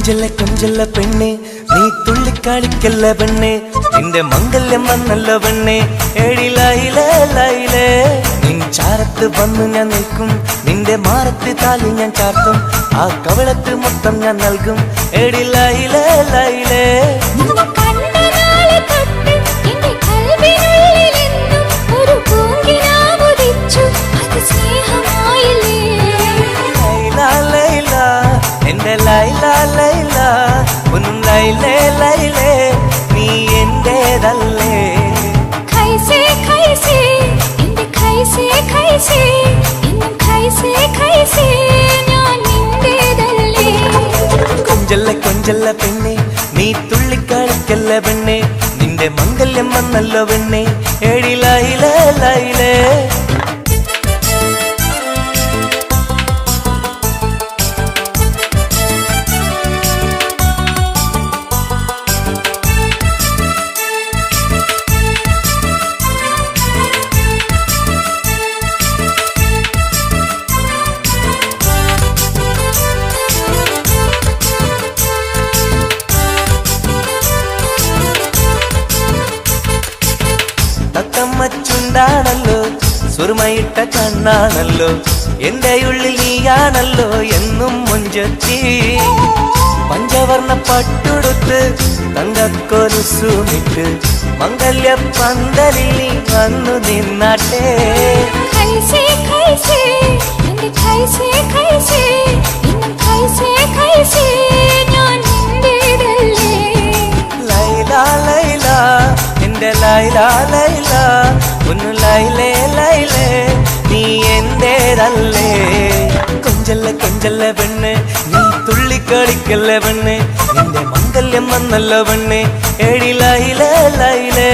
കൊഞ്ചല്ല കൊഞ്ചല്ല പെണ്ണെ നീ തുള്ളിക്കളിക്കല്ല പെണ്ണെ നിന്റെ മംഗല്യം വന്നല്ലോ പെണ്ണെ എടി ലൈലേ ലൈലേ നിൻ ചാരത്ത് വന്നു ഞാൻ നിൽക്കും നിന്റെ മാറത്ത് താലി ഞാൻ ചാർത്തും ആ കവളത്ത് മൊത്തം ഞാൻ നൽകും എടി ലൈലേ ലൈലേ എന്റെ ലൈല ലൈല ഒന്നും ലൈലേ ലൈലേ നീ എന്റേതല്ലേ ഖൈസേ ഖൈസേ എന്റെ ഖൈസേ ഖൈസേ എന്നും ഖൈസേ ഖൈസേ ഞാൻ നിന്റേതല്ലേ കൊഞ്ചല്ല കൊഞ്ചല്ല പെണ്ണെ നീ തുള്ളിക്കളിക്കല്ല പെണ്ണെ നിന്റെ മംഗല്യം വന്നല്ലോ പെണ്ണെ എടി ലൈലേ ലൈലേ തത്തമ്മച്ചുണ്ടാണല്ലോ സുറുമയിട്ട കണ്ണാണല്ലോ എന്റെ ഉള്ളിൽ നീയാണല്ലോ എന്നും മുഞ്ചത്തി പഞ്ചവർണ്ണ പട്ടുടുത്ത് തങ്കക്കൊലുസുമിട്ട് മംഗല്യ പന്തലിൽ നീ വന്നു നിന്നാട്ടെ ഖൈസേ ഖൈസേ എന്റെ ഖൈസേ ഖൈസേ എന്നും ഖൈസേ ഖൈസേ ഞാൻ നിന്റേതല്ലേ ലൈല ലൈല എന്റെ ലൈല ലൈല ഒന്ന് ലൈലേ ലൈലേ നീ എന്റേതല്ലേ കൊഞ്ചല്ല കൊഞ്ചല്ല പെണ്ണ് നീ തുള്ളിക്കളിക്കല്ല പെണ്ണ് നിന്റെ മംഗല്യം വന്നല്ലോ പെണ്ണ് എടി ലൈലേ ലൈലേ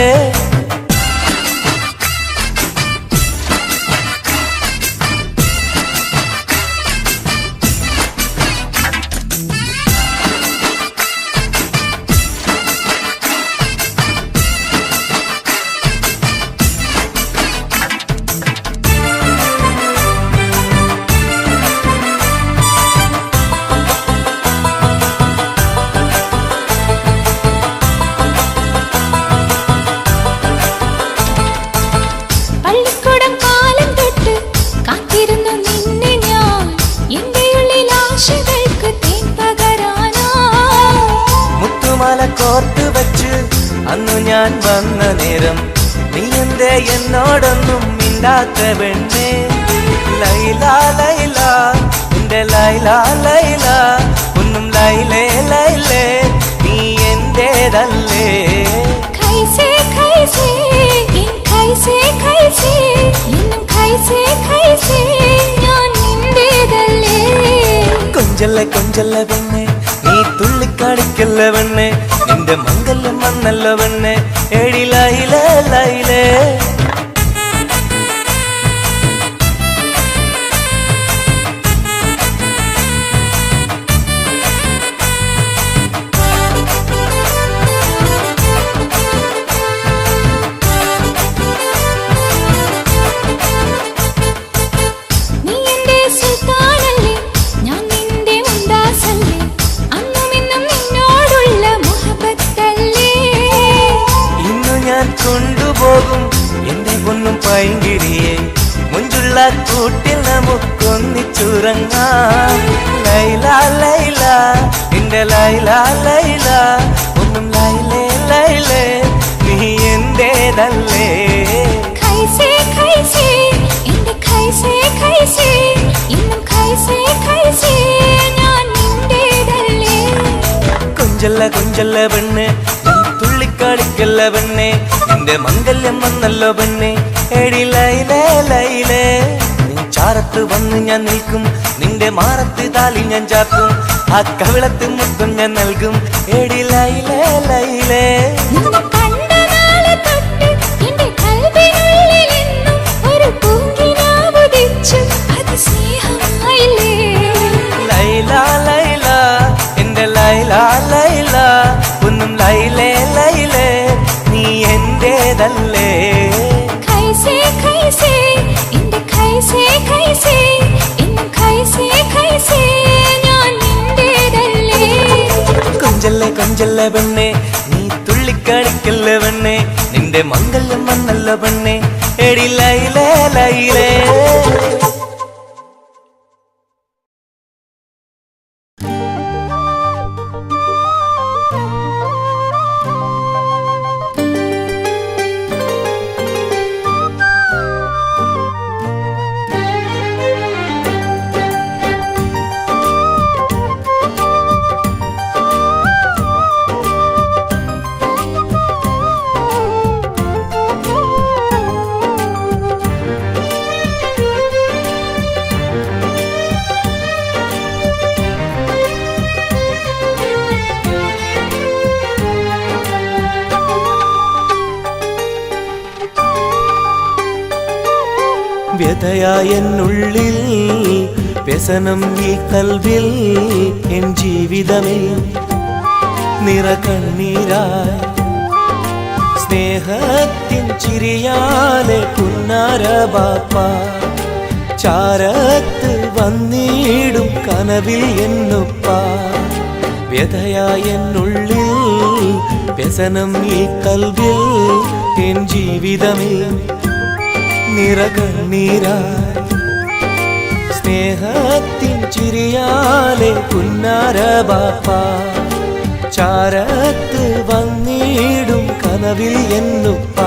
കോർത്ത് വെച്ച് അന്നു ഞാൻ വന്ന നേരം നീ എന്തേ എന്നോടൊന്നും മിണ്ടാത്ത പെണ്ണേ ലൈല ലൈല എന്റെ ലൈല ലൈല ഒന്നും ലൈലേ ലൈലേ നീ എന്റേതല്ലേ ഖൈസേ ഖൈസേ എൻ ഖൈസേ ഖൈസേ എന്നും ഖൈസേ ഖൈസേ ഞാൻ നിന്റേതല്ലേ കൊഞ്ചല്ല കൊഞ്ചല്ല പെണ്ണെ നീ തുള്ളിക്കളിക്കല്ല പെണ്ണെ നിന്റെ മംഗല്യം വന്നല്ലോ പെണ്ണെ എടി ലൈലേ ലൈലേ കൊണ്ടുപോകും എന്റെ പൊന്നും പൈങ്കിരിയെ മുഞ്ചുള്ള കൂട്ടിൽ നമുക്കൊന്നിച്ചുറങ്ങാം ലൈല ലൈല എന്റെ ലൈല ലൈല ഒന്നും ലൈലേ ലൈലേ നീ എന്റേതല്ലേ ഖൈസേ ഖൈസേ എന്റെ ഖൈസേ ഖൈസേ എന്നും ഖൈസേ ഖൈസേ ഞാൻ നിന്റേതല്ലേ കൊഞ്ചല്ല കൊഞ്ചല്ല പെണ്ണ് തുള്ളിക്കളിക്കല്ല പെണ്ണെ നിന്റെ മംഗല്യം വന്നല്ലോ പെണ്ണെ എടി ലൈലേ ലൈലേ നിൻ ചാരത്ത് വന്ന് ഞാൻ നിൽക്കും നിന്റെ മാറത്ത് താലി ഞാൻ ചാർത്തും ആ കവിളത്ത് മുത്തം ഞാൻ നൽകും എടി ലൈലേ ലൈലേ ലൈല ലൈല എന്റെ ലൈല ലൈല ഒന്നും ലൈലേ ലൈലേ നീ എന്റേതല്ലേ ഖൈസേ ഖൈസേ എന്റെ ഖൈസേ ഖൈസേ എന്നും ഖൈസേ ഖൈസേ ഞാൻ നിന്റേതല്ലേ കൊഞ്ചല്ല പെണ്ണെ നീ തുള്ളിക്കളിക്കല്ല പെണ്ണെ നിന്റെ മംഗല്യം വന്നല്ല പെണ്ണെ എടി ലൈലേ ലൈലേ വ്യതയായെന്നുള്ളിൽ വ്യസനം ഈ കൽവിൽ എൻ ജീവിതമേ നിറകണ്ണീരായി സ്നേഹത്തിൻ ചിരിയാലെ പുന്നാര ബാപ്പ ചാരത്ത് വന്നിടും കനവിൽ എന്നുപ്പ വ്യതയായെന്നുള്ളിൽ വ്യസനം ഈ കൽവിൽ എൻ ജീവിതമേ നിറകണ്ണീരായി സ്നേഹത്തിൻ ചിരിയാലെ പുന്നാര ബാപ്പ ചാരത്ത് വന്നിടും കനവിൽ എന്നുപ്പ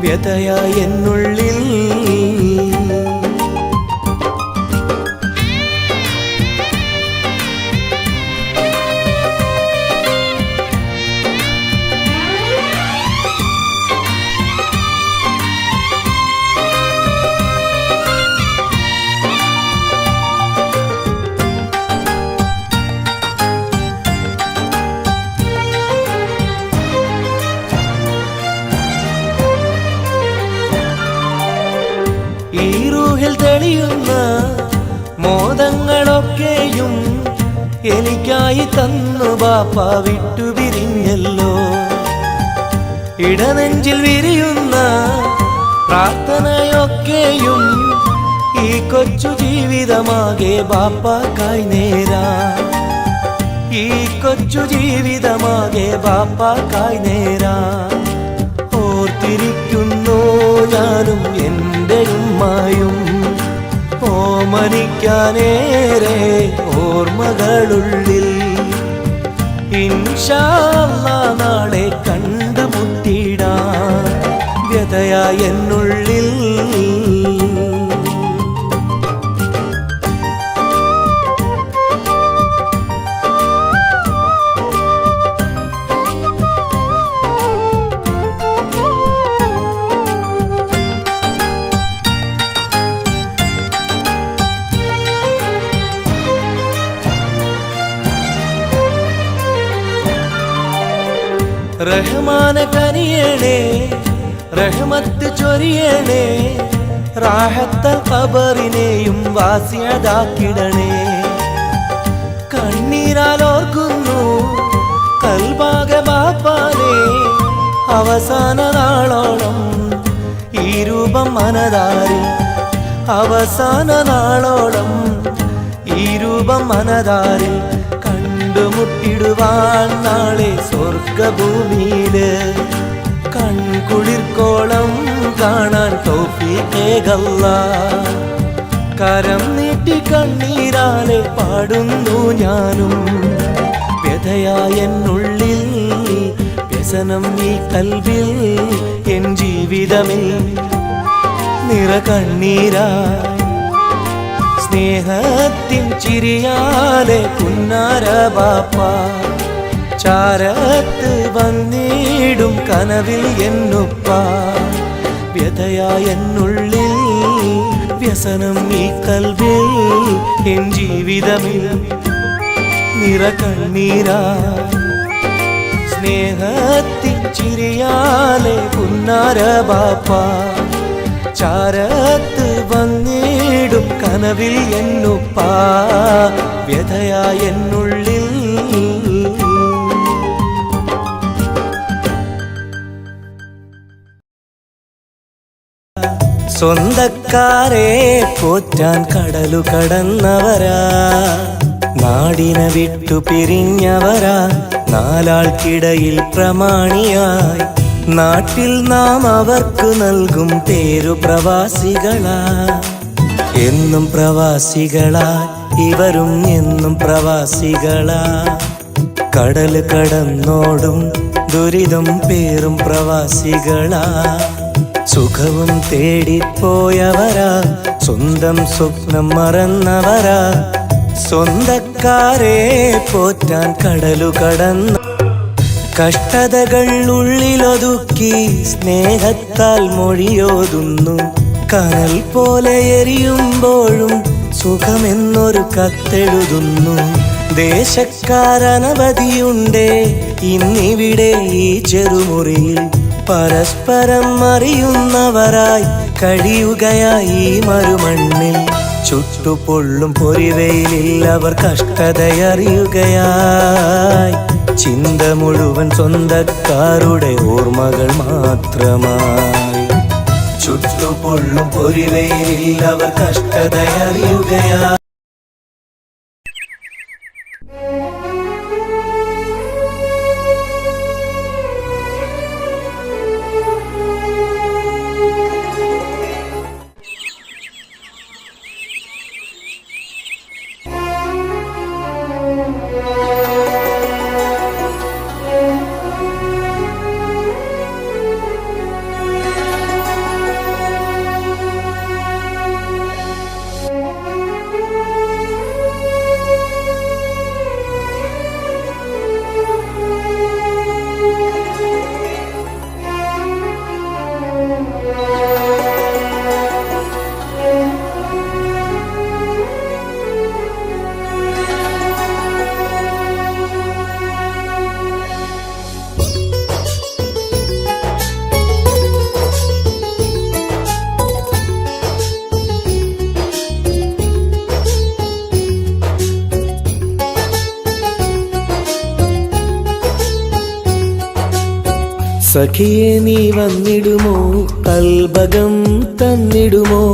വ്യതയായെന്നുള്ളിൽ തെളിയുന്ന മോദങ്ങളൊക്കെയും എനിക്കായി തന്നു ബാപ്പ വിട്ടുപിരിഞ്ഞല്ലോ ഇടനെഞ്ചിൽ വിരിയുന്ന പ്രാർത്ഥനയൊക്കെയും ഈ കൊച്ചു ജീവിതമാകെ ബാപ്പാക്കായി നേരാ ഈ കൊച്ചു ജീവിതമാകെ ബാപ്പാക്കായി നേരാ ഓർത്തിരിക്കുന്നു ഞാനും എൻ്റെ ഉമ്മായും ഓമനിക്കാനേറെ ഓർമ്മകളുള്ളിൽ ഇൻഷാ അല്ലാഹ് നാളെ കണ്ടുമുട്ടിടാൻ വ്യതയായെന്നുള്ളിൽ റഹ്മാനെ കനിയണേ റഹ്മത്ത് ചൊരിയണേ റാഹത്തൽ ഖബറിനെയും വാസിയതാക്കിടണേ കണ്ണീരാൽ ഓർക്കുന്നു കൽബാകെ ബാപ്പാനെ അവസാന നാളോളം ഈ രൂപം മനതാരിൽ അവസാന നാളോളം ഈ രൂപം മനതാരിൽ കണ്ടുമുട്ടിടുവാൻ നാളെ സ്വർഗഭൂമിയില് കൺകുളിർക്കോളം കാണാൻ തൗഫീഖേകല്ലാഹ് കരം നീട്ടി കണ്ണീരാലെ പാടുന്നു ഞാനും വ്യതയായെന്നുള്ളിൽ വ്യസനം ഈ കൽവിൽ എൻ ജീവിതമേ നിറകണ്ണീരായി സ്നേഹത്തിൻ ചിരിയാലെ പുന്നാര ബാപ്പ ചാരത്ത് വന്നിടും കനവിൽ എന്നുപ്പ വ്യതയായെന്നുള്ളിൽ വ്യസനം ഈ കൽവിൽ എൻ ജീവിതമേ നിറകണ്ണീരായി സ്നേഹത്തിൻ ചിരിയാലെ പുന്നാര ബാപ്പ ചാരത്ത് വന്നിടും കനവിൽ എന്നുപ്പ വ്യതയായെന്നുള്ളിൽ സ്വന്തക്കാരെ പോറ്റാൻ കടലു കടന്നവരാ നാളെ നാടിനെ വിട്ടു പിരിഞ്ഞവരാ നാലാൾക്കിടയിൽ പ്രമാണിയായി നാട്ടിൽ നാം അവർക്ക് നൽകും പേരു പ്രവാസികളാ. എന്നും പ്രവാസികളാ ഇവരും എന്നും പ്രവാസികളാ. കടൽ കടന്നോടും ദുരിതം പേറും പ്രവാസികളാ. സുഖവും തേടിപ്പോയവരാ സ്വന്തം സ്വപ്നം മറന്നവരാ. സ്വന്തക്കാരെ പോറ്റാൻ കടലു കടന്നു കഷ്ടതകൾ ഉള്ളിലൊതുക്കി സ്നേഹത്താൽ മൊഴിയോതുന്നു. കനൽ പോലെ എരിയുമ്പോഴും സുഖമെന്നൊരു കത്തെഴുതുന്നു. ദേശക്കാരനവധിയുണ്ടേ ഇന്നിവിടെ ഈ ചെറുമുറിയിൽ. പരസ്പരം അറിയുന്നവരായി കഴിയുകയായി ഈ മരുമണ്ണിൽ. ചുട്ടുപൊള്ളും പൊരിവെയിലിൽ അവർ കഷ്ടതയറിയുകയായി. ചിന്ത മുഴുവൻ സ്വന്തക്കാരുടെ ഓർമ്മകൾ മാത്രമായി. ചുട്ടുപൊള്ളും പൊരിവെയിലിൽ അവർ കഷ്ടതയറിയുകയായി. സഖിയെ നീ വന്നിടുമോ കൽബകം തന്നിടുമോ.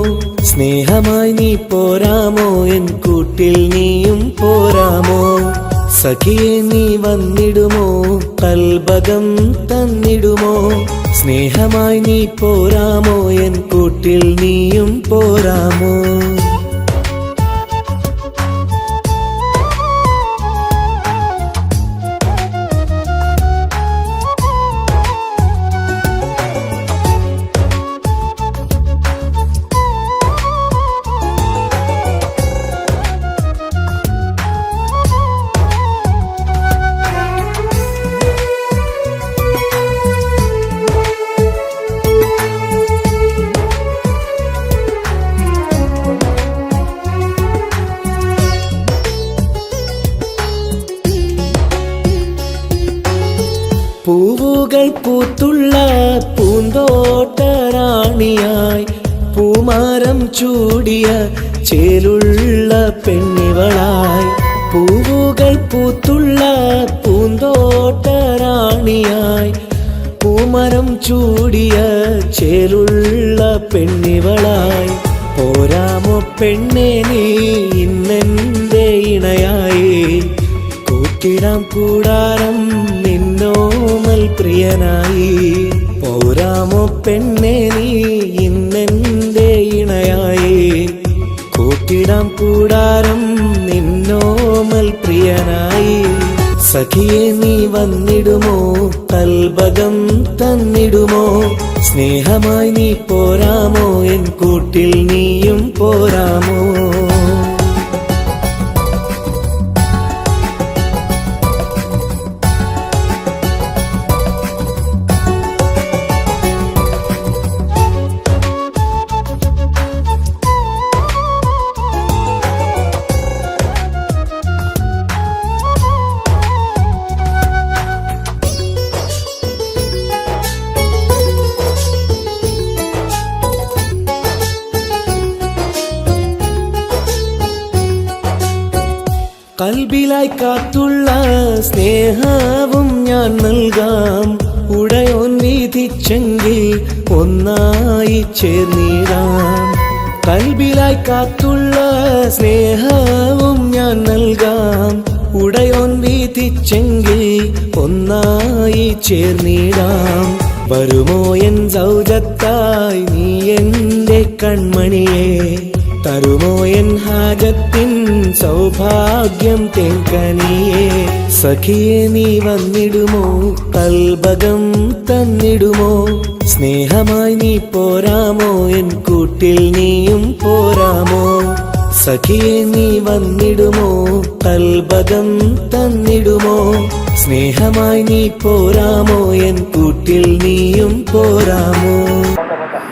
സ്നേഹമായി നീ പോരാമോ എൻ കൂട്ടിൽ നീയും പോരാമോ. സഖിയെ നീ വന്നിടുമോ കൽബകം തന്നിടുമോ. സ്നേഹമായി നീ പോരാമോ എൻ കൂട്ടിൽ നീയും പോരാമോ. പൂവുകൾ പൂത്തുള്ള പൂന്തോട്ടറാണിയായി പൂമാരം ചൂടിയ ചേലുള്ള പെണ്ണിവളായി. പൂവുകൾ പൂത്തുള്ള പൂന്തോട്ടറാണിയായി പൂമരം ചൂടിയ ചേലുള്ള പെണ്ണിവളായി. പോരാമോ പെണ്ണെ നീ ഇന്നെന്റെ ഇണയായി. കൂട്ടിടാം കൂടാരം നിന്നോമൽ പ്രിയനായി. പോരാമോ പെണ്ണെ നീ ഇന്നെന്റെ ഇണയായി. കൂട്ടിടാം കൂടാരം നിന്നോമൽ പ്രിയനായി. സഖിയെ നീ വന്നിടുമോ കൽബകം തന്നിടുമോ. സ്നേഹമായി നീ പോരാമോ എൻ കൂട്ടിൽ നീയും പോരാമോ. കൽബിലായി കാത്തുള്ള സ്നേഹവും ഞാൻ നൽകാം. ഉടയോൻ വിധിച്ചെങ്കിൽ ഒന്നായി ചേർന്നിടാം. കൽബിലായി കാത്തുള്ള സ്നേഹവും ഞാൻ നൽകാം. വിധിച്ചെങ്കിൽ ഒന്നായി ചേർന്നിടാം. വരുമോ എൻ സൗജത്തായി നീ എൻ്റെ കൺമണിയെ, തരുമോ എൻ ഹാജത്തിൻ സൗഭാഗ്യം തേങ്കനിയെ. സഖിയെ നീ വന്നിടുമോ, കൽബകം തന്നിടുമോ, സ്നേഹമായി നീ പോരാമോ, എൻ കൂട്ടിൽ നീയും പോരാമോ. സഖിയെ നീ വന്നിടുമോ, കൽബകം തന്നിടുമോ, സ്നേഹമായി നീ പോരാമോ, എൻ കൂട്ടിൽ നീയും പോരാമോ.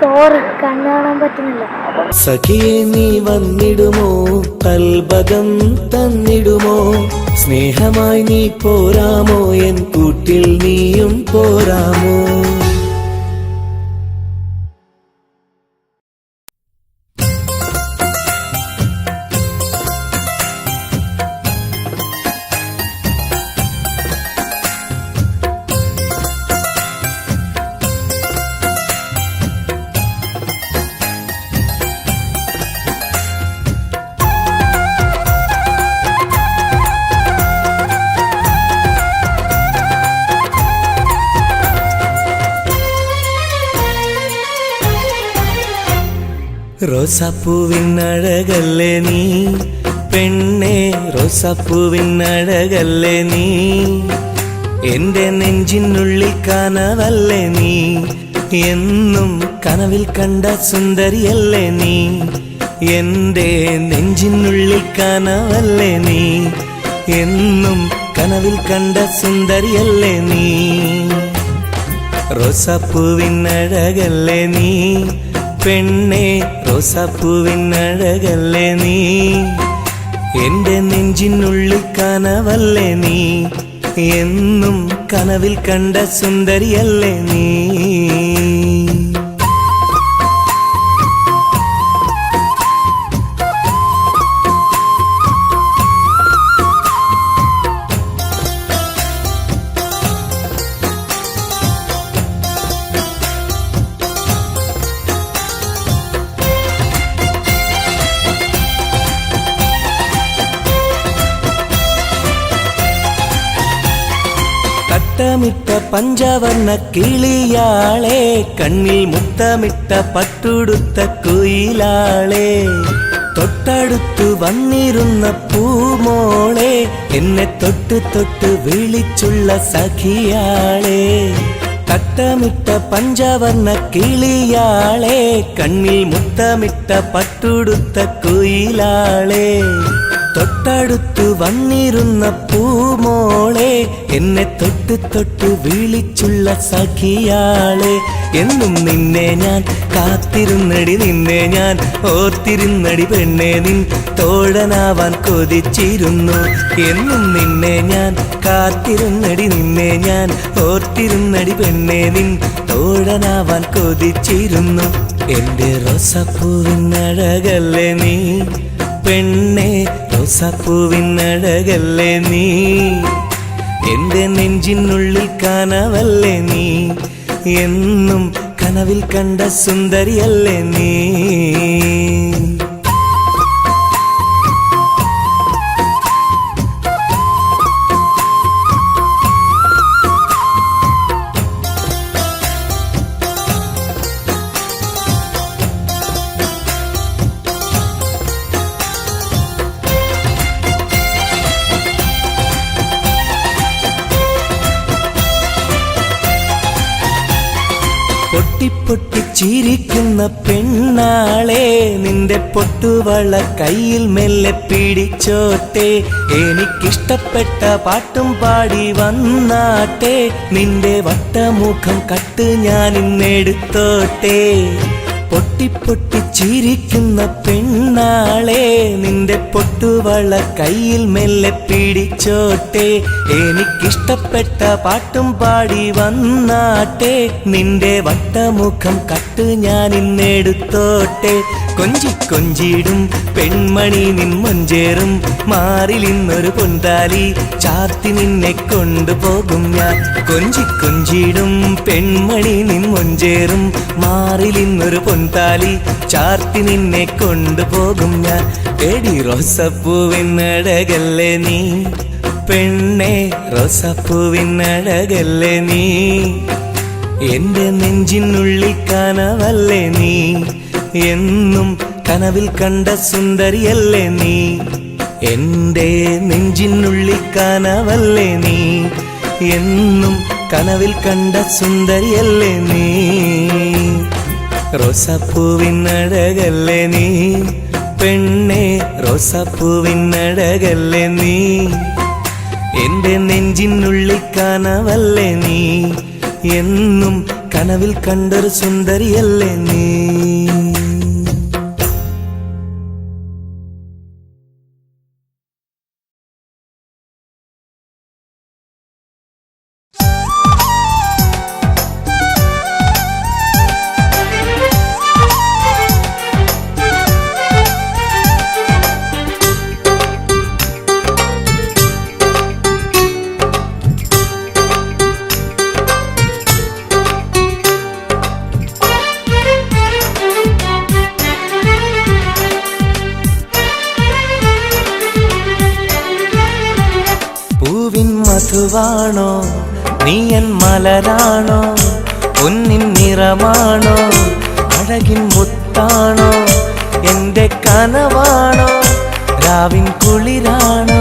സോറി, കണ്ണു കാണാൻ പറ്റുന്നില്ല. സഖിയെ നീ വന്നിടുമോ, കൽബകം തന്നിടുമോ, സ്നേഹമായി നീ പോരാമോ, എൻ കൂട്ടിൽ നീയും പോരാമോ. റോസാപ്പൂവിനഴകല്ലേ നീ പെണ്ണെ, റോസാപ്പൂവിനഴകല്ലേ നീ, എൻ്റെ നെഞ്ചിനുള്ളിൽ കനവല്ലേ നീ, എന്നും കനവിൽ കണ്ട സുന്ദരിയല്ലേ നീ, എൻ്റെ നെഞ്ചിനുള്ളിൽ കനവല്ലേ നീ, എന്നും കനവിൽ കണ്ട സുന്ദരിയല്ലേ നീ. റോസാപ്പൂവിനഴകല്ലേ നീ പെണ്ണെ, റോസാപ്പൂവിനഴകല്ലേ നീ, എൻ്റെ നെഞ്ചിനുള്ളിൽ കനവല്ലേ നീ, എന്നും കനവിൽ കണ്ട സുന്ദരിയല്ലേ നീ. മുത്തമിട്ട പഞ്ചവർണ്ണ കിളിയാളെ, കണ്ണിൽ മുത്തമിട്ട പട്ടുടുത്ത കുയിലാളെ, തൊട്ടടുത്തു വന്നിരുന്ന പൂമോളെ, എന്നെ തൊട്ട് തൊട്ട് വിളിച്ചുള്ള സഖിയാളെ. തട്ടമിട്ട പഞ്ചവർണ്ണ കിളിയാളെ, കണ്ണിൽ മുത്തമിട്ട പട്ടുടുത്ത കുയിലാളെ, തൊട്ടടുത്തു വന്നിരുന്ന പൂമോളെ, എന്നെ തൊട്ട് തൊട്ട് വിളിച്ചുള്ള സഖിയാളെ. എന്നും നിന്നെ ഞാൻ കാത്തിരുന്നടി, നിന്നെ ഞാൻ ഓർത്തിരുന്നടി പെണ്ണെ, നിൻ തോഴനാവാൻ കൊതിച്ചിരുന്നു. എന്നും നിന്നെ ഞാൻ കാത്തിരുന്നടി, നിന്നെ ഞാൻ ഓർത്തിരുന്നടി പെണ്ണെ, നിൻ തോഴനാവാൻ കൊതിച്ചിരുന്നു. എൻ്റെ റോസാപ്പൂവിനഴകല്ലേ നീ പെണ്ണെ, റോസാപ്പൂവിനഴകല്ലേ നീ, എൻ്റെ നെഞ്ചിനുള്ളിൽ കനവല്ലേ നീ, എന്നും കനവിൽ കണ്ട സുന്ദരിയല്ലേ നീ. പൊട്ടിപ്പൊട്ടി ചിരിക്കുന്ന പെണ്ണാളെ, നിന്റെ പൊട്ടുവള കയ്യിൽ മെല്ലെ പിടിച്ചോട്ടെ, എനിക്കിഷ്ടപ്പെട്ട പാട്ടും പാടി വന്നാട്ടെ, നിന്റെ വട്ടമുഖം കട്ട് ഞാൻ ഇന്നെടുത്തോട്ടെ. പൊട്ടിപ്പൊട്ടി ചിരിക്കുന്ന പെണ്ണാളെ, നിന്റെ പൊട്ടുവള കയ്യിൽ മെല്ലെ പിടിച്ചോട്ടെ, എനിക്കിഷ്ടപ്പെട്ട പാട്ടും പാടി വന്നാട്ടെ, നിന്റെ വട്ടമുഖം കട്ട് ഞാൻ ഇന്നെടുത്തോട്ടെ. കൊഞ്ചി കൊഞ്ചിടും പെൺമണി നിൻ മൊഞ്ചേറും മാറിലിന്നൊരു പൊന്താലി ചാർത്തി നിന്നെ കൊണ്ടുപോകും ഞാൻ. കൊഞ്ചി കൊഞ്ചിടും പെൺമണി നിൻ മൊഞ്ചേറും മാറിലിന്നൊരു പൊന്താലി ചാർത്തി നിന്നെ കൊണ്ടുപോകും ഞാൻ. എടി റോസപ്പൂവിനഴകല്ലേ നീ പെണ്ണെ റോസാപ്പൂവിനഴകല്ലേ നീ, എന്റെ നെഞ്ചിനുള്ളിൽ കനവല്ലേ നീ, എന്നും കനവിൽ കണ്ട സുന്ദരിയല്ലേ നീ, എന്റെ നെഞ്ചിനുള്ളിൽ കനവല്ലേ നീ, എന്നും കനവിൽ കണ്ട സുന്ദരിയല്ലേ നീ. റോസാപ്പൂവിനഴകല്ലേ നീ, പെണ്ണെ റോസാപ്പൂവിനഴകല്ലേ നീ, എന്റെ നെഞ്ചിനുള്ളിൽ കനവല്ലേ നീ, എന്നും കനവിൽ കണ്ടൊരു സുന്ദരിയല്ലേ നീ. മധുവാണോ നീയൻ മലരാണോ, പൊന്നിൻ നിറമാണോ, അഴകിൻ മുത്താണോ, എന്റെ കനവാണോ, രാവിൻ കുളിരാണോ,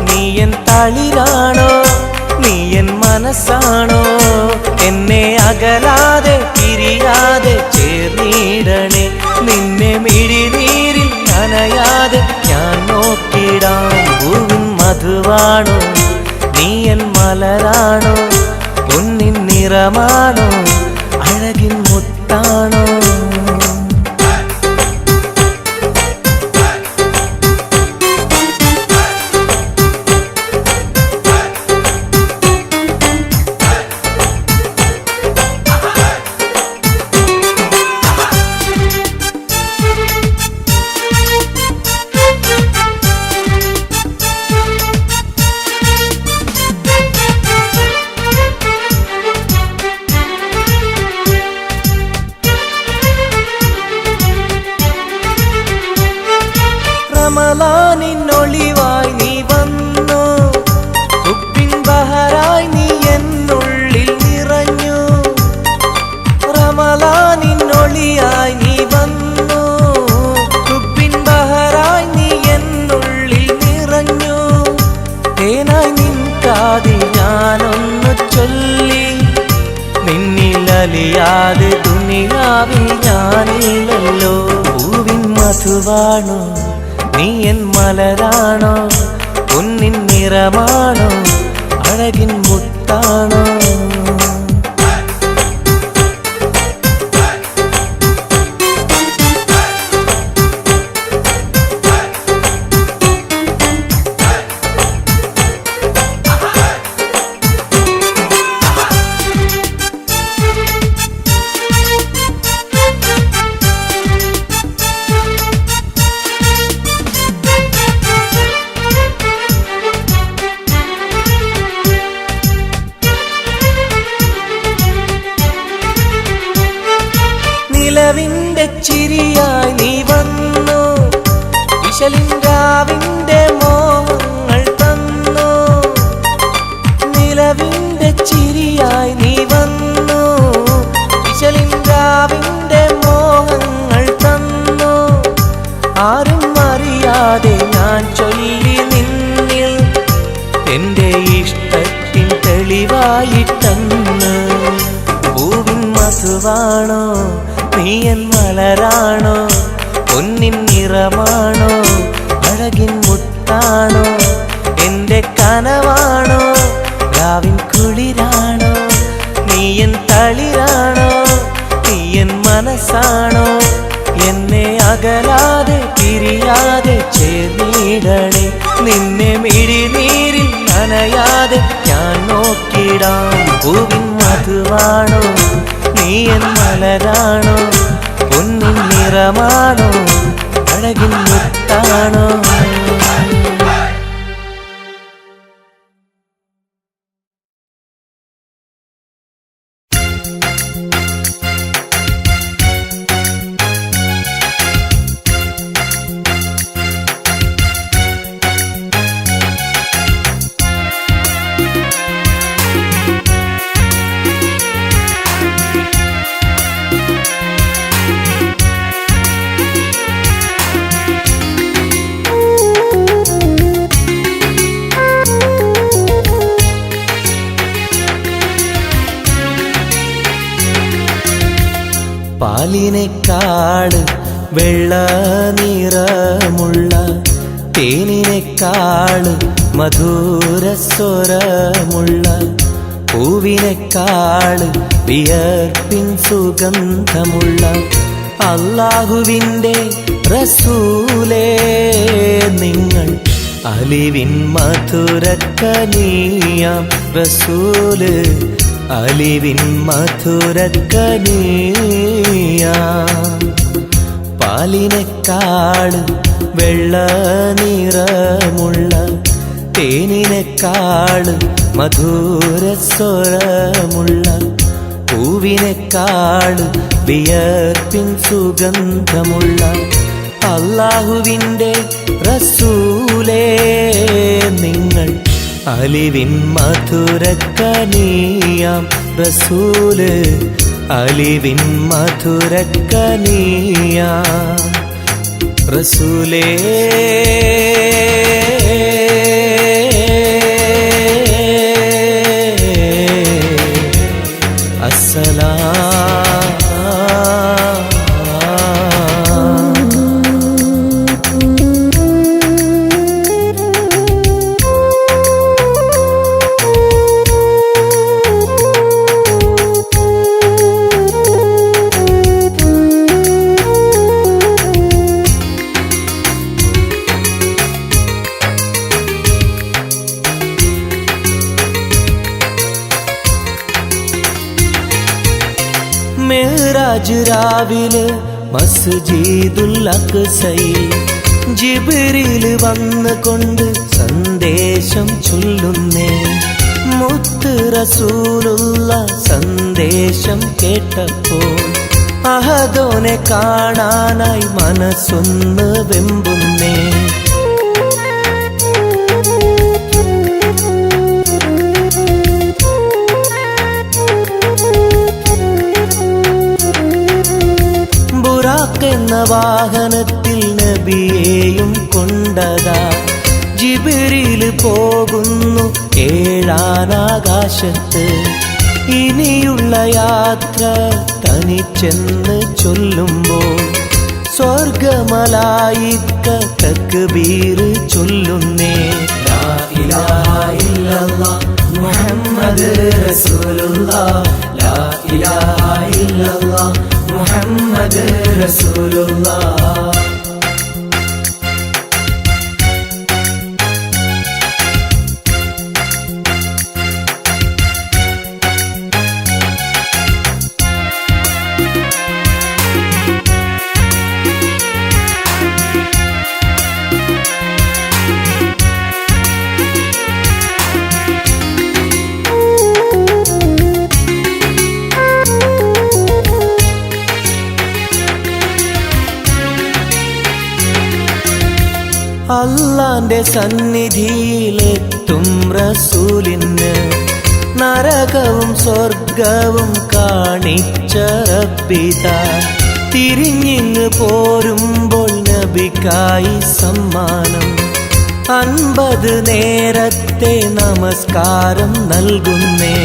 നീയൻ തളിരാണോ, നീയൻ മനസ്സാണോ, എന്നെ അകലാതെ പിരിയാതെ ചേർന്നിടണേ, നിന്നെ മിഴിനീരിൽ നനയാതെ ഞാൻ നോക്കിടാം. പൂവിൻ മധുവാണോ നീയൻ മലരാണോ, പൊന്നിൻ നിറമാണോ, അഴകിൻ മുത്താണോ. റമളാനിന്നൊളിവായി നീ വന്നു, ഉപ്പിൻ ബഹറായി നീ എന്നുള്ളിൽ നിറഞ്ഞു. റമളാനിന്നൊളിയായി നീ വന്നു, ഉപ്പിൻ ബഹറായി നീ എന്നുള്ളിൽ നിറഞ്ഞു. തേനായി നിൻ കാതിൽ ഞാനൊന്നു ചൊല്ലി, നിന്നിലലിയാതെ ദുനിയാവിൽ ഞാനില്ലല്ലോ. പൂവിൻ മധുവാണോ നീയൻ മലരാണോ, പൊന്നിൻ നിറമാണോ, അഴകിൻ മുത്താണോ. നിലവിന്റെ ചിരിയായി നീ വന്നു, വിശലിൻരാവിന്റെ മോഹങ്ങൾ തന്നു. നിലവിന്റെ ചിരിയായി നീ വന്നു, വിശലിൻരാവിന്റെ മോഹങ്ങൾ തന്നു. ആരും അറിയാതെ ഞാൻ ചൊല്ലി നിന്നിൽ എന്റെ ഇഷ്ടത്തിൻ തെളിവായിട്ടന്ന്. പൂവിൻ മധുവാണോ നീയൻ മലരാണോ, പൊന്നിൻ നിറമാണോ, അഴകിൻ മുത്താണോ, എന്റെ കനവാണോ, രാവിൻ കുളിരാണോ, നീയൻ തളിരാണോ, നീയൻ മനസ്സാണോ, എന്നെ അകലാതെ പിരിയാതെ ചേർന്നിടണേ, നിന്നെ മിഴിനീരിൽ നനയാതെ ഞാൻ നോക്കിടാം. പൂവിൻ മധുവാണോ നീയൻ മലരാണോ, പൊന്നിൻ നിറമാണോ, അഴകിൻ മുത്താണോ. പാലിനേക്കാള് വെള്ള നിറമുള്ള തേനിനേക്കാള് മധുരസ്വരമുള്ള പൂവിനേക്കാള് വിയർപ്പിൻ സുഗന്ധമുള്ള അല്ലാഹുവിൻ്റെ റസൂലേ നിങ്ങൾ അലിവിൻ മധുരക്കനിയാം റസൂല് അലിവിൻ മധുരക്കനിയാം പാലിനേക്കാള് വെള്ള നിറമുള്ള തേനിനേക്കാള് മധുരസ്വരമുള്ള പൂവിനേക്കാള് വിയർപ്പിൻ സുഗന്ധമുള്ള അല്ലാഹുവിൻ്റെ റസൂലേ നിങ്ങൾ അലിവിൻ മധുരക്കനിയാം റസൂല് അലിവിൻ മധുരക്കനിയാം റസൂലേ മെഹ്റാജ് രാവിലെ മസ്ജിദുൽ അഖ്സയിൽ ജിബ്രീൽ വന്നുകൊണ്ട് സന്ദേശം ചൊല്ലുന്നേ മുത്ത് റസൂലുള്ള സന്ദേശം കേട്ടപ്പോൾ അഹദോനെ കാണാനായി മനസ്സൊന്ന് വെമ്പുന്നേ എന്ന വാഹനത്തിൽ നബിയെയും കൊണ്ടതാ ജിബ്രീൽ പോകുന്നു ഏഴാനാകാശത്ത് ഇനിയുള്ള യാത്ര തനിച്ചെന്ന് ചൊല്ലുമ്പോൾ സ്വർഗമലായിക്ക തക്ബീർ ചൊല്ലുന്നേ ലാ ഇലാഹ ഇല്ലല്ലാഹ് മുഹമ്മദ് റസൂലുള്ളാഹ് ലാ ഇലാഹ ഇല്ലല്ലാഹ് മുഹമ്മദ് റസൂലുള്ളാഹ് അല്ലാന്റെ സന്നിധിയിലെത്തും റസൂലിന് നരകവും സ്വർഗവും കാണിച്ച റബ്ബിതാ തിരിഞ്ഞിങ്ങ് പോരുമ്പോൾ നബിക്കായി സമ്മാനം 50 നേരത്തെ നമസ്കാരം നൽകുന്നേ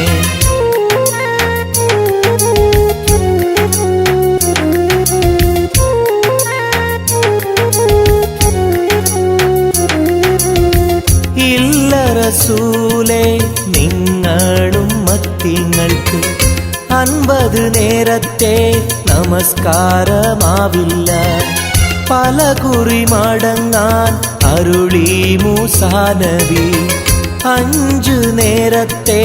റസൂലേ നിങ്ങളും മത്തിങ്ങൾക്ക് 50 നേരത്തെ നമസ്കാരമാവില്ല പല കുറി മടങ്ങാൻ അരുളി മൂസാ നബി 5 നേരത്തെ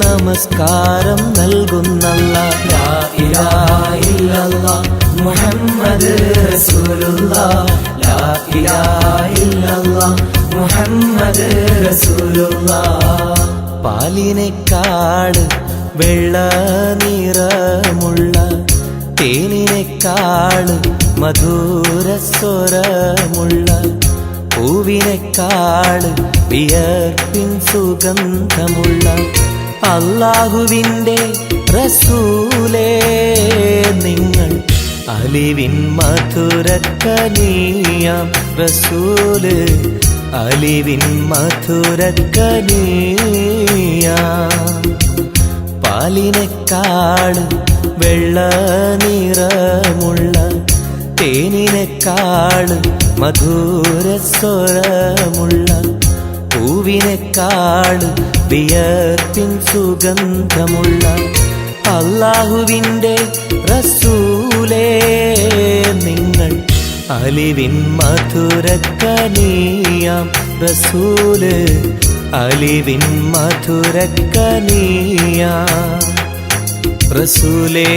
നമസ്കാരം നൽകുന്നല്ലാഹ് ലാ ഇലാഹ ഇല്ലല്ലാഹ് മുഹമ്മദ് റസൂലുള്ളാഹ് ലാ ഇലാഹ ഇല്ലല്ലാഹ് മുഹമ്മദ് റസൂലുള്ളാഹ് പാലിനേക്കാള് വെള്ള നിറമുള്ള തേനിനേക്കാള് മധുരസ്വരമുള്ള പൂവിനേക്കാള് വിയർപ്പിൻ സുഗന്ധമുള്ള അല്ലാഹുവിൻ്റെ റസൂലേ നിങ്ങൾ അലിവിൻ മധുരക്കനിയാം റസൂല് അലിവിൻ മധുരക്കനിയാം പാലിനേക്കാള് വെള്ള നിറമുള്ള തേനിനെക്കാള് മധുരസ്വരമുള്ള പൂവിനെക്കാള് വിയർപ്പിൻ സുഗന്ധമുള്ള അല്ലാഹുവിൻ്റെ റസൂലേ നിങ്ങൾ അലിവിൻ മധുരക്കനിയാം റസൂല് അലിവിൻ മധുരക്കനിയാം റസൂലേ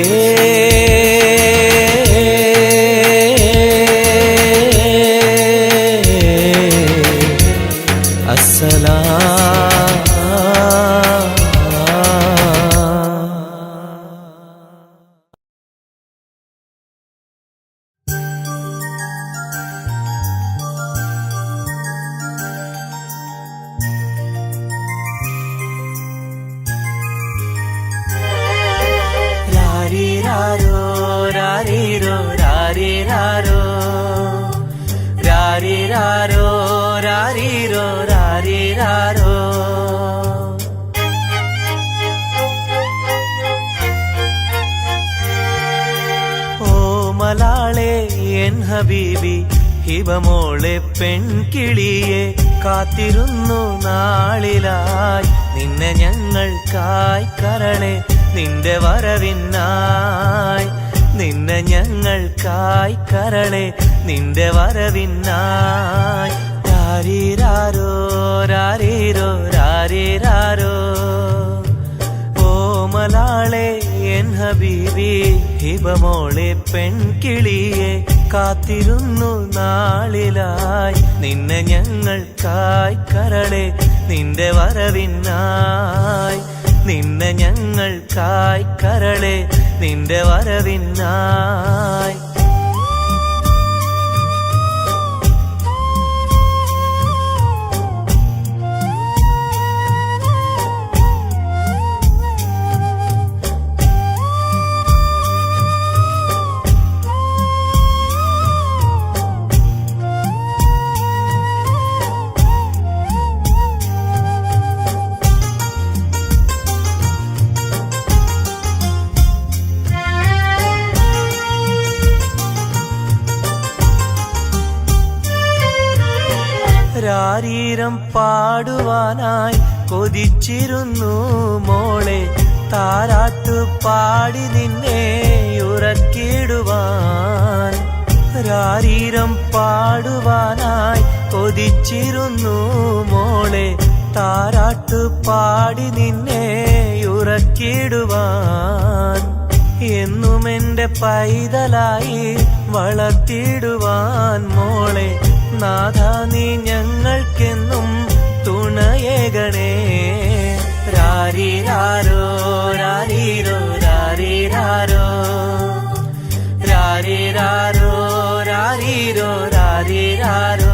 രാരിരാരോ രാരിരോ രാരിരാരോ രാരിരാരോ രാരിരോ രാരിരാരോ ഓ മലാളെ എൻ ഹബീബി ഹിബമോളെ പെൺകിളിയെ കാത്തിരുന്നു നാളിലായി നിന്നെ ഞങ്ങൾക്കായി കരളെ നിന്റെ വരവിനായി നിന്നെ ഞങ്ങൾക്കായി കരളെ നിന്റെ വരവിനായി രാരിരാരോ രാരിരോ രാരിരാരോ ഓ മലാളെ എൻ ഹബീബി ഹിബമോളെ പെൺകിളിയെ കാത്തിരുന്നു നാളിലായി നിന്നെ ഞങ്ങൾക്കായി കരളെ നിന്റെ വരവിനായി നിന്നെ ഞങ്ങൾക്കായി കരളെ നിന്റെ വരവിനായി രാരീരം പാടുവാനായി കൊതിച്ചിരുന്നു മോളെ താരാട്ടു പാടി നിന്നെ ഉറക്കിടുവാൻ രാരീരം പാടുവാനായി കൊതിച്ചിരുന്നു മോളെ താരാട്ടു പാടി നിന്നെ ഉറക്കിടുവാൻ എന്നും എന്റെ പൈതലായി വളർത്തിടുവാൻ മോളെ നാഥ നീ ഞങ്ങൾക്കെന്നും തുണയേകണേ രാരിരാരോ രാരിരോ രാരിരാരോ രാരിരാരോ രാരിരോ രാരിരാരോ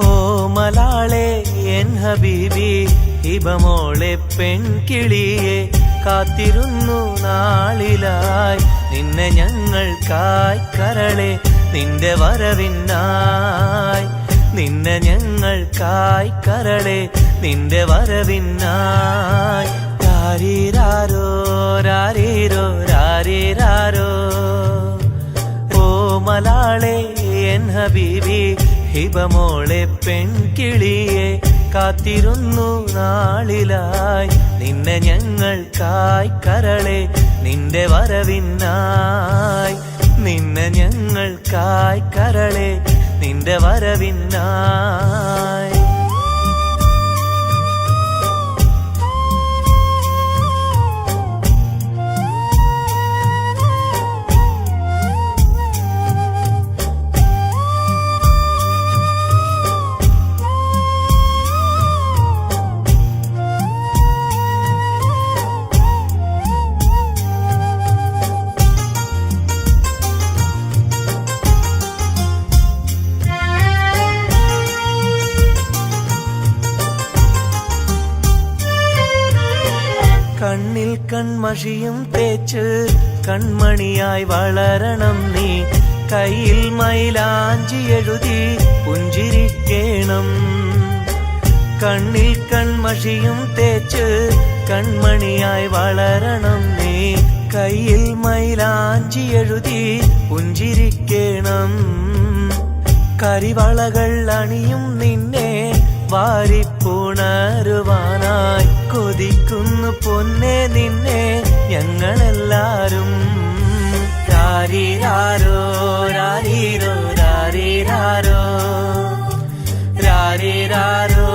ഓ മലാളെ എൻ ഹബീബി ഹിബമോളെ പെൺകിളിയെ കാത്തിരുന്നു നാളിലായി നിന്നെ ഞങ്ങൾക്കായി കരളെ നിന്റെ വരവിനായി നിന്നെ ഞങ്ങൾക്കായി കരളെ നിന്റെ വരവിനായി രാരിരാരോ രാരിരോ രാരിരാരോ ഓ മലാളെ എൻ ഹബീബി ഹിബമോളെ പെൺകിളിയെ കാത്തിരുന്നു നാളിലായി നിന്നെ ഞങ്ങൾക്കായി കരളെ നിന്റെ വരവിനായി നിന്നെ ഞങ്ങൾക്കായി കരളെ നിന്റെ വരവിനായി കണ്ണിൽ കൺമഷിയും തേച്ച് കൺമണിയായി വളരണം നീ കയ്യിൽ മൈലാഞ്ചി എഴുതി പുഞ്ചിരിക്കേണം കണ്ണിൽ കൺമഷിയും തേച്ച് കൺമണിയായി വളരണം നീ കയ്യിൽ മൈലാഞ്ചി എഴുതി പുഞ്ചിരിക്കണം. കരിവളകൾ അണിയും നിന്നെ വാരിപ്പുണരുവാനായി കൊതിക്കുന്നു പൊന്നെ നിന്നെ ഞങ്ങളെല്ലാരും. രാരിരാരോ രാരീരോ രാരീരാരോ രാരീരാരോ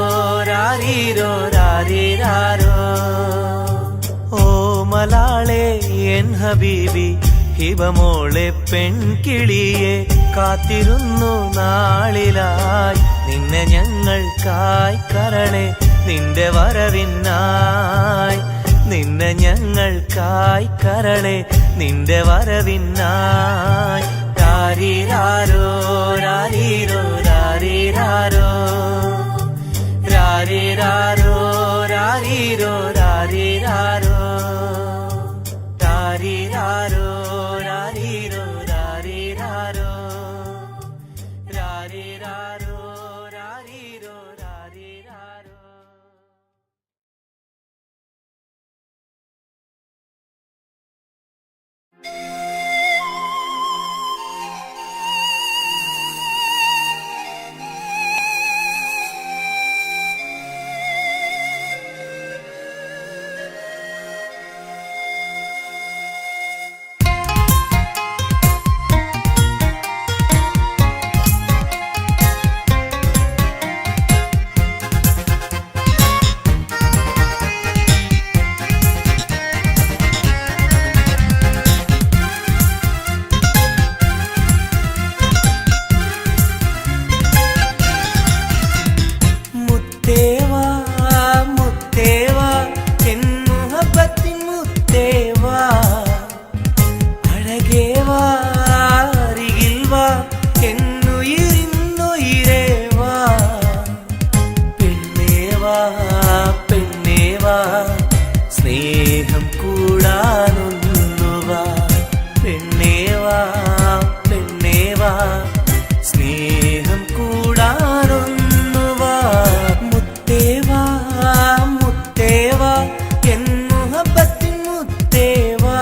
രാരീരോ രാരീരാരോ. ഓ മലാളെ എൻ ഹബീബി ഹിബമോളെ പെൺകിളിയെ കാത്തിരുന്നു നാളിലായി നിന്നെ ഞങ്ങൾക്കായി കരളെ നിന്റെ വരവിനായി. നിന്നെ ഞങ്ങൾക്കായി കരളെ നിന്റെ വരവിനായി. രാരിരാരോ രാരീരോ രാരീരാരോ രാരിരാരോ രാരീരോ രാരീരാരോ രാരിരാരോ രാരീരോ രാരീരാരോ രാരിരാരോ രാരീരോ രാരീരാരോ. സ്നേഹം കൂടാനൊന്നുവാ പെണ്ണേവാ പെണ്ണേവാ സ്നേഹം കൂടാനൊന്നുവാ. മുത്തേവാ മുത്തേവാ എൻ മുഹബത്തിൻ മുത്തേവാ.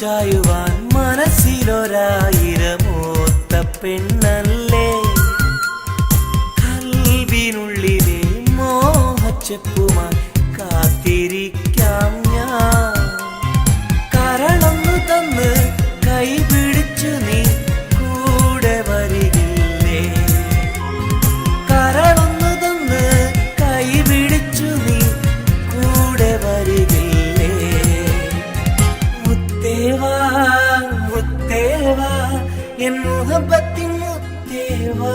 ചായുവാൻ മനസ്സിലൊരായിരമോത്ത പെണ്ണല്ലേ കൽവിനുള്ളിലെ മോഹച്ചെപ്പുമായി കാത്തിരിക്കാം ഞാൻ. കരളൊന്നു തന്ന് കൈ പിടിച്ചു നീ കൂടെ വരികില്ലേ. കരളൊന്നു തന്ന് കൈ പിടിച്ചു നീ കൂടെ വരികില്ലേ. മുത്തേവാ മുത്തേവാ എൻ മുഹബത്തിൻ മുത്തേവാ.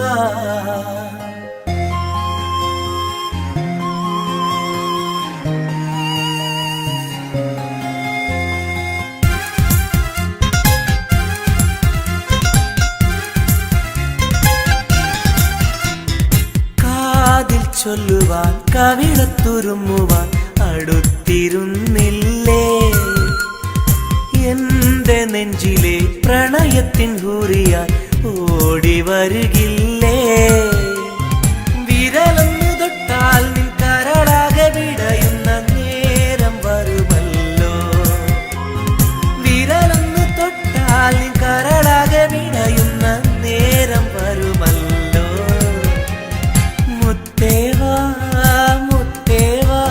കാതിൽ ചൊല്ലുവാൻ കവിളത്തുരുമ്മുവാൻ അടുത്തിരുന്നില്ലേ. എന്റെ നെഞ്ചിലെ പ്രണയത്തിൻ ഹൂറിയാൻ ഓടി വരികില്ലേ. വിരലൊന്നു തൊട്ടാൽ നിൻ കരളാകെ വിടയുന്ന നേരം വരുമല്ലോ. വിരലൊന്നു തൊട്ടാൽ നിൻ കരളാകെ വിടയുന്ന നേരം വരുമല്ലോ. മുത്തേവാ മുത്തേവാ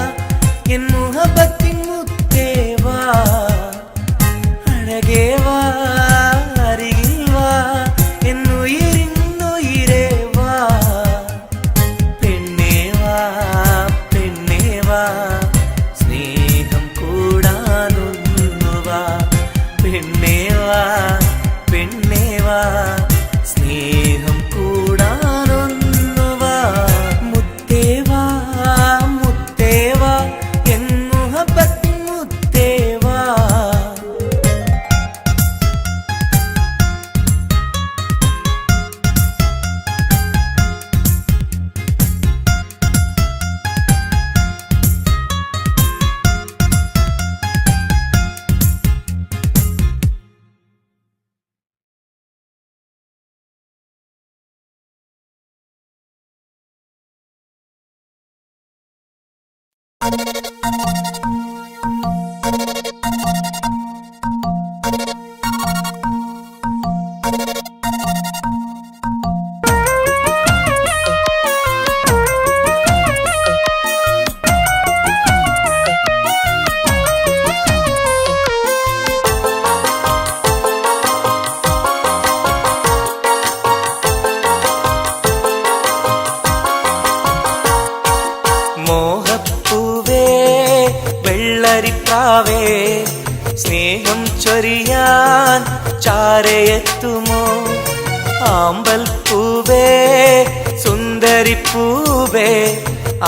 എൻ മുഹബത്തിൻ മുത്തേവാ. അഴകേവാ അരികിൽ വാ മോഹപ്പൂവേ വെള്ളരിപ്രാവേ സ്നേഹം ചൊരിയാൻ ചാരയെത്തുമോ ആമ്പൽ പൂവേ സുന്ദരിപ്പൂവേ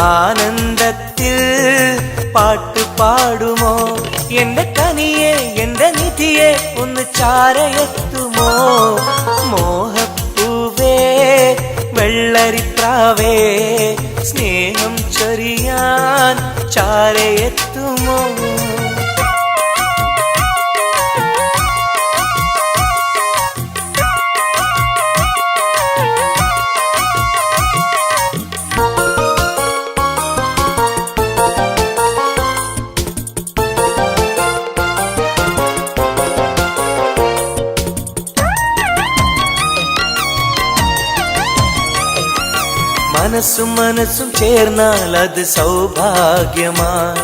ആനന്ദത്തിൽ പാട്ടുപാടുമോ എന്റെ കനിയെ എന്റെ നിധിയെ ഒന്ന് ചാരയെത്തുമോ മോഹപ്പൂവേ വെള്ളരിപ്രാവേ സ്നേഹം ചൊരിയാൻ ചാരയെത്തുമോ മനസ്സും മനസ്സും ചേർന്നാൽ അത് സൗഭാഗ്യമായി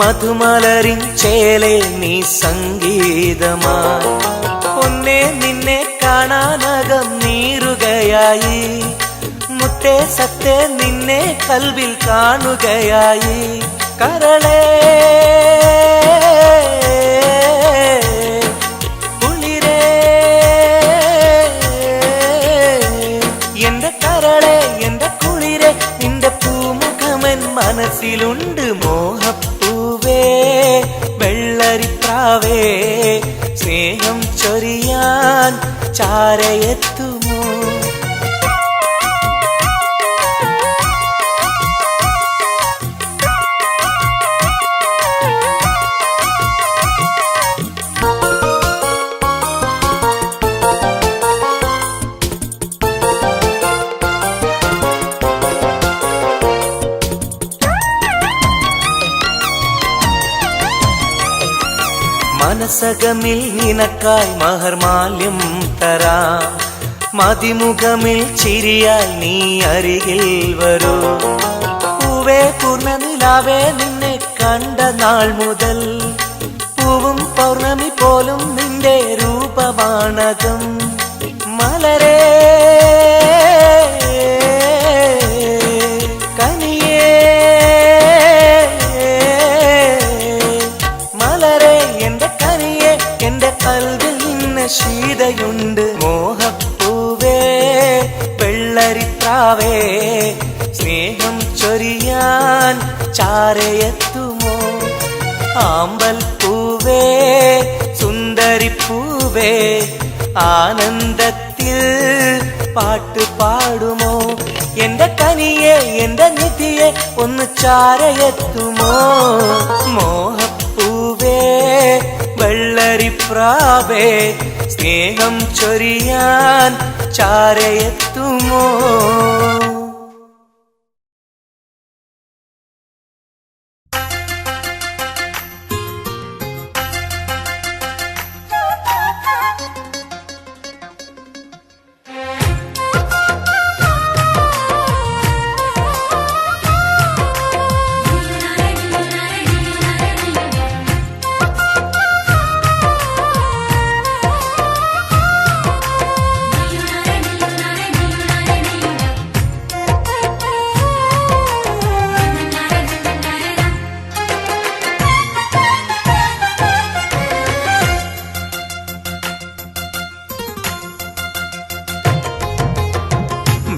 മധുമലരിൻ ചേലെ നീ സംഗീതമായി ഒന്നേ നിന്നെ കാണാനകം നീറുകയായി മുത്തേ സത്തേ നിന്നെ കൽവിൽ കാണുകയായി കരളേ കുളിരേ എന്റെ കരളേ എന്റെ കുളിരെ നിന്റെ പൂമുഖമൻ മനസ്സിലുണ്ട് മോഹപ്പൂവേ വെള്ളരിപ്രാവേ സ്നേഹം ചൊരിയാൻ ചാരയെത്തുമോ മനസകമിൽ നിനക്കായി മഹർമാല്യം തരാം മതിമുഖമിൽ ചിരിയായി നീ അരികിൽ വരൂ പൂവേ പൂർണ്ണനിലാവേ നിന്നെ കണ്ട നാൾ മുതൽ പൂവും പൗർണമി പോലും നിന്റെ രൂപമാണകം മലരേ കനിയേ മലരേ എന്റെ കനിയെ എന്റെ കൽവിൽ നിന്ന ശീതയുണ്ട് മോഹപ്പൂവേ വെള്ളരിപ്രാവേ സ്നേഹം ചൊരിയാൻ ചാരയെത്തുമോ ആമ്പൽ പൂവേ സുന്ദരിപ്പൂവേ ആനന്ദത്തിൽ പാട്ടുപാടുമോ എന്റെ കനിയെ എന്റെ നിധിയെ ഒന്ന് ചാരയെത്തുമോ മോഹപ്പൂവേ വെള്ളരിപ്രാവേ സ്നേഹം ചൊരിയാൻ ചാരയെത്തുമോ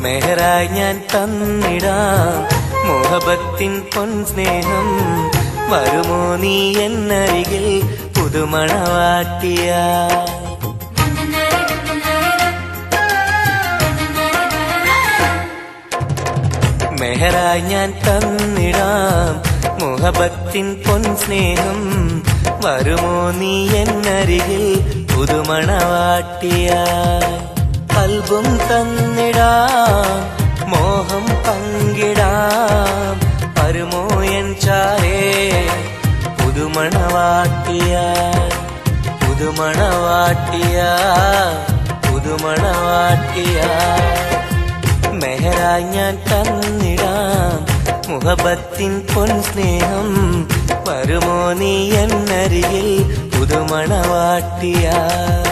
മെഹറായി ഞാൻ തന്നിടാം മോഹബത്തിൻ പൊൻസ്നേഹം വരുമോ നീ എന്നരികിൽ പുതുമണവാട്ടിയ മെഹറായി ഞാൻ തന്നിടാം മോഹബത്തിൻ പൊൻസ്നേഹം വരുമോ നീ എന്നരികിൽ പുതുമണവാട്ടിയ കൽബും തന്നിടാം മോഹം പങ്കിടാം വരുമോ എൻ ചാരേ പുതുമണവാട്ടിയായി പുതുമണവാട്ടിയായി പുതുമണവാട്ടിയായി മെഹറായി ഞാൻ തന്നിടാം മുഹബത്തിൻ പൊൻ സ്നേഹം വരുമോ നീ എന്നരികിൽ പുതുമണവാട്ടിയായി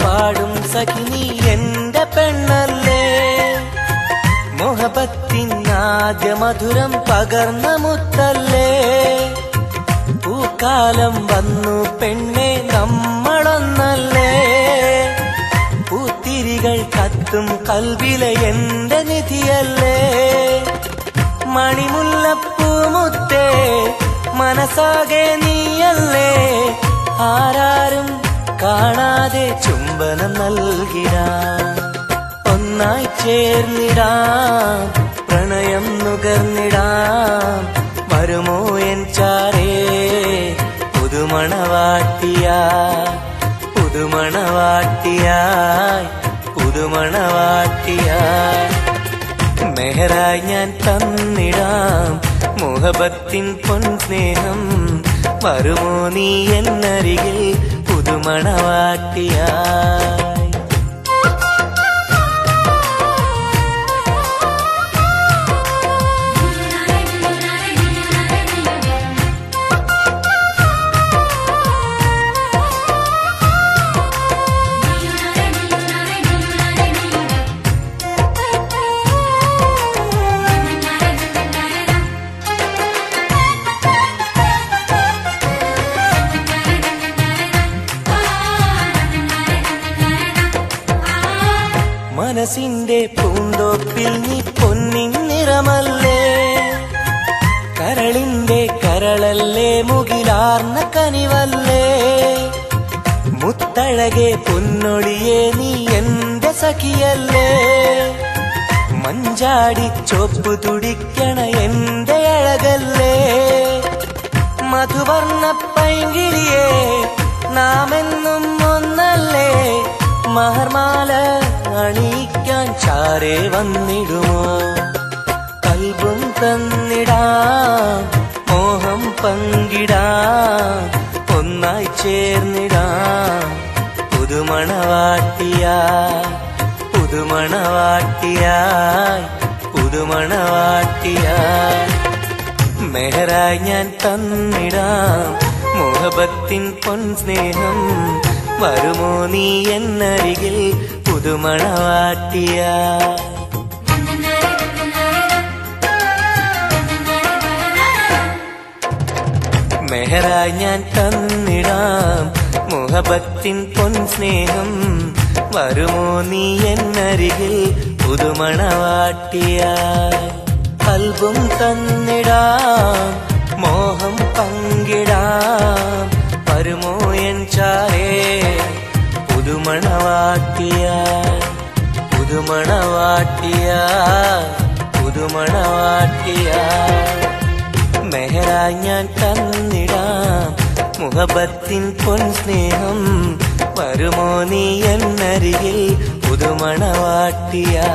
പാടും സഖിനി എന്റെ പെണ്ണല്ലേ മോഹബത്തിൻ ആദ്യ മധുരം പകർന്ന മുത്തല്ലേ പൂക്കാലം വന്നു പെണ്ണെ നമ്മളൊന്നല്ലേ പൂത്തിരികൾ കത്തും കൽവിലെ എന്റെ നിധിയല്ലേ മണിമുല്ലപ്പൂമുത്തേ മനസ്സാകെ നീയല്ലേ ആരാരും കാണാതെ ചുംബനം നൽകിടാം ഒന്നായി ചേർന്നിടാം പ്രണയം നുകർന്നിടാം വരുമോ എൻ ചാരേ പുതുമണവാട്ടിയായി പുതുമണവാട്ടിയായി പുതുമണവാട്ടിയായി മെഹറായി ഞാൻ തന്നിടാം മുഹബത്തിൻ പൊൻ സ്നേഹം വരുമോ നീ എന്നരികിൽ പുതുമണവാട്ടിയായി മനസ്സിന്റെ പൂന്തോപ്പിൽ നീ പൊന്നിൻ നിറമല്ലേ കരളിന്റെ കരളല്ലേ മുകിലാർന്ന കനിവല്ലേ മുത്തഴകെ പൊന്നൊളിയെ നീ എന്റെ സഖിയല്ലേ മഞ്ചാടി ചോപ്പ് തുടിക്കണ എന്റെ അഴകല്ലേ മധുവർണ്ണ പൈങ്കിളിയെ നാമെന്നും ഒന്നല്ലേ മഹർമാല അണിയിക്കാൻ ചാരേ വന്നിടുമോ കൽബും തന്നിടാം മോഹം പങ്കിടാം ഒന്നായി ചേർന്നിടാം പുതുമണവാട്ടിയായി പുതുമണവാട്ടിയായി പുതുമണവാട്ടിയായി മെഹറായി ഞാൻ തന്നിടാം മുഹബത്തിൻ പൊൻ സ്നേഹം വരുമോ നീ എന്നരികിൽ പുതുമണവാട്ടിയായി മെഹറായി ഞാൻ തന്നിടാം മുഹബത്തിൻ പൊൻ സ്നേഹം വരുമോ നീ എന്നരികിൽ പുതുമണവാട്ടിയായി കൽബും തന്നിടാം മോഹം പങ്കിടാം വരുമോ എൻ ചാരേ പുതുമണവാട്ടിയായി പുതുമണവാട്ടിയായി പുതുമണവാട്ടിയായി മെഹറായി ഞാൻ തന്നിടാം മുഹബത്തിൻ പൊൻ സ്നേഹം വരുമോ നീ എന്നരികിൽ പുതുമണവാട്ടിയായി